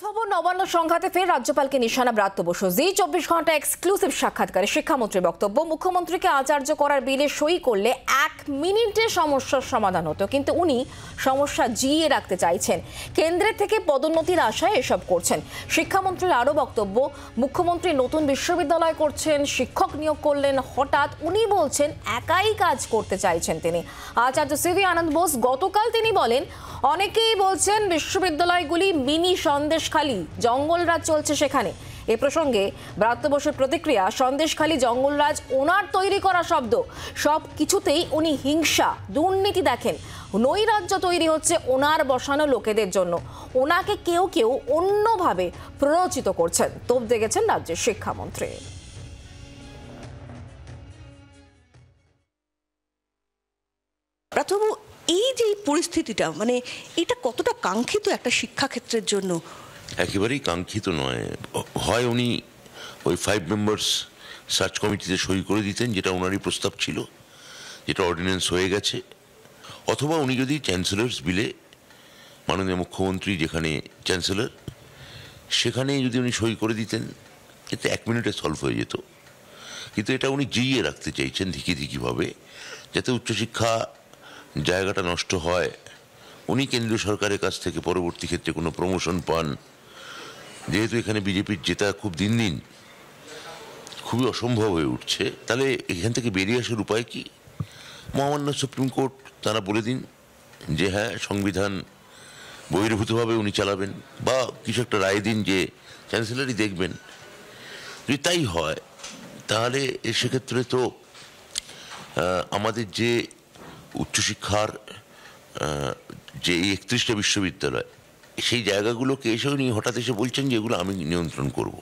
রাজভবন নবান্ন সংঘাতে ফের রাজ্যপালকে নিশানা ব্রাত্য বসু। জি 24 ঘন্টা এক্সক্লুসিভ সাক্ষাৎকারে শিক্ষামন্ত্রীর বক্তব্য, মুখ্যমন্ত্রীকে আচার্য করার বিলে সই করলে 1 মিনিটে সমস্যার সমাধান হতো, কিন্তু উনি সমস্যা জিইয়ে রাখতে চাইছেন। কেন্দ্রের থেকে পদোন্নতির আশায় এসব করছেন। শিক্ষামন্ত্রীর আরও বক্তব্য, মুখ্যমন্ত্রী নতুন বিশ্ববিদ্যালয় করছেন, শিক্ষক নিয়োগ করলেন, হঠাৎ উনি বলছেন একাই কাজ করতে চাইছেন তিনি। আচার্য সিভি আনন্দ বোস গতকাল তিনি বলেন, অনেকেই বলছেন বিশ্ববিদ্যালয়গুলি মিনি সন্দেশখালী, জঙ্গলরাজ চলছে সেখানে। এ প্রসঙ্গে ব্রাত্য বসুর প্রতিক্রিয়া, সন্দেশখালী জঙ্গলরাজ ওনার তৈরি করা শব্দ, সব কিছুতেই উনি হিংসা দুর্নীতি দেখেন। নৈরাজ্য তৈরি হচ্ছে ওনার বসানো লোকেদের জন্য, ওনাকে কেউ কেউ অন্যভাবে প্ররোচিত করছেন, তোপ দেখেছেন রাজ্যের শিক্ষামন্ত্রী। ব্রাত্যবাবু, এই যে পরিস্থিতিটা, মানে এটা কতটা কাঙ্ক্ষিত একটা শিক্ষাক্ষেত্রের জন্য? একেবারেই কাঙ্ক্ষিত নয়। হয় উনি ওই 5 মেম্বার্স সার্চ কমিটিতে সই করে দিতেন, যেটা ওনারই প্রস্তাব ছিল, যেটা অর্ডিন্যান্স হয়ে গেছে, অথবা উনি যদি চ্যান্সেলর্স বিলে, মাননীয় মুখ্যমন্ত্রী যেখানে চ্যান্সেলর, সেখানে যদি উনি সই করে দিতেন, এতে 1 মিনিটে সলভ হয়ে যেত। কিন্তু এটা উনি জিইয়ে রাখতে চাইছেন ধিকিভাবে, যাতে উচ্চশিক্ষা জায়গাটা নষ্ট হয়, উনি কেন্দ্রীয় সরকারের কাছ থেকে পরবর্তী ক্ষেত্রে কোনো প্রমোশন পান। যেহেতু এখানে বিজেপির জেতা খুব দিন দিন খুবই অসম্ভব হয়ে উঠছে, তাহলে এখান থেকে বেরিয়ে আসার উপায় কি? মহামান্য সুপ্রিম কোর্ট তারা বলে দিন যে হ্যাঁ, সংবিধান বহির্ভূতভাবে উনি চালাবেন, বা কিছু একটা রায় দিন যে চ্যান্সেলরই দেখবেন। যদি তাই হয়, তাহলে সেক্ষেত্রে তো আমাদের যে উচ্চশিক্ষার যে 31টা বিশ্ববিদ্যালয়, সেই জায়গাগুলোকে এসে উনি হঠাৎ এসে বলছেন যে এগুলো আমি নিয়ন্ত্রণ করব।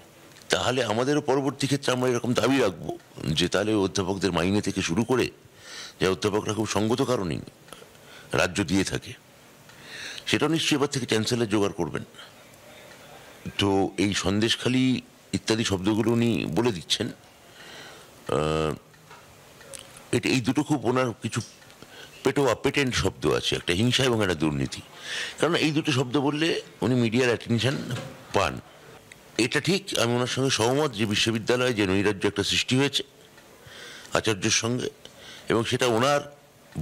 তাহলে আমাদেরও পরবর্তী ক্ষেত্রে আমরা এরকম দাবি রাখবো যে তাহলে অধ্যাপকদের মাইনে থেকে শুরু করে, যে অধ্যাপকরা খুব সঙ্গত কারণেই রাজ্য দিয়ে থাকে, সেটাও নিশ্চয়ই এবার থেকে চ্যান্সেলর জোগাড় করবেন। তো এই সন্দেশখালী ইত্যাদি শব্দগুলো উনি বলে দিচ্ছেন, এটা এই দুটো খুব ওনার কিছু পেটেন্ট শব্দ আছে, একটা হিংসা এবং একটা দুর্নীতি। কারণ এই দুটো শব্দ বললে উনি মিডিয়ার অ্যাটেনশন পান। এটা ঠিক, আমি ওনার সঙ্গে সহমত যে বিশ্ববিদ্যালয়ে যে নৈরাজ্য একটা সৃষ্টি হয়েছে আচার্যের সঙ্গে, এবং সেটা ওনার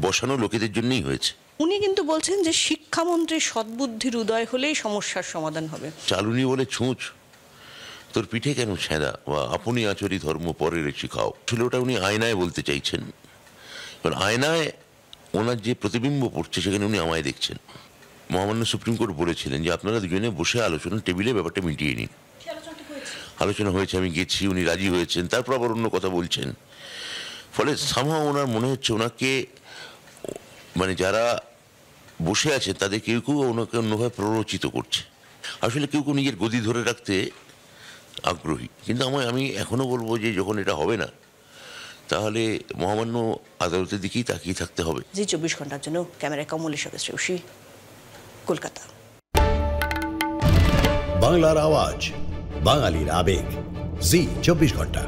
বসানো লোকেদের জন্যই হয়েছে। উনি কিন্তু বলছেন যে শিক্ষামন্ত্রীর সদ্বুদ্ধির উদয় হলেই সমস্যার সমাধান হবে। চালুনি বলে ছুঁচ, তোর পিঠে কেন ছেঁদা, বা আপনি আচরি ধর্ম পরের শিখাও, আসলে ওটা উনি আয়নায় বলতে চাইছেন। কারণ আয়নায় ওনার যে প্রতিবিম্ব পড়ছে, সেখানে উনি আমায় দেখছেন। মহামান্য সুপ্রিম কোর্ট বলেছিলেন যে আপনারা দুজনে বসে আলোচনা টেবিলে ব্যাপারটা মিটিয়ে নিন। আলোচনা হয়েছে, আমি গেছি, উনি রাজি হয়েছেন, তারপর আবার অন্য কথা বলছেন। ফলে সামহাও ওনার মনে হচ্ছে ওনাকে, মানে যারা বসে আছে তাদের কেউ কেউ ওনাকে অন্যভাবে প্ররোচিত করছে। আসলে কেউ কেউ নিজের গদি ধরে রাখতে আগ্রহী। কিন্তু আমি এখনো বলবো যে যখন এটা হবে না, তাহলে মহামান্য আদালতের দিকেই তাকিয়ে থাকতে হবে। জি 24 ঘন্টার জন্য ক্যামেরায় কমলেশ শ্রেয়সী, কলকাতা। বাংলার আওয়াজ, বাঙালির আবেগ, জি 24 ঘন্টা।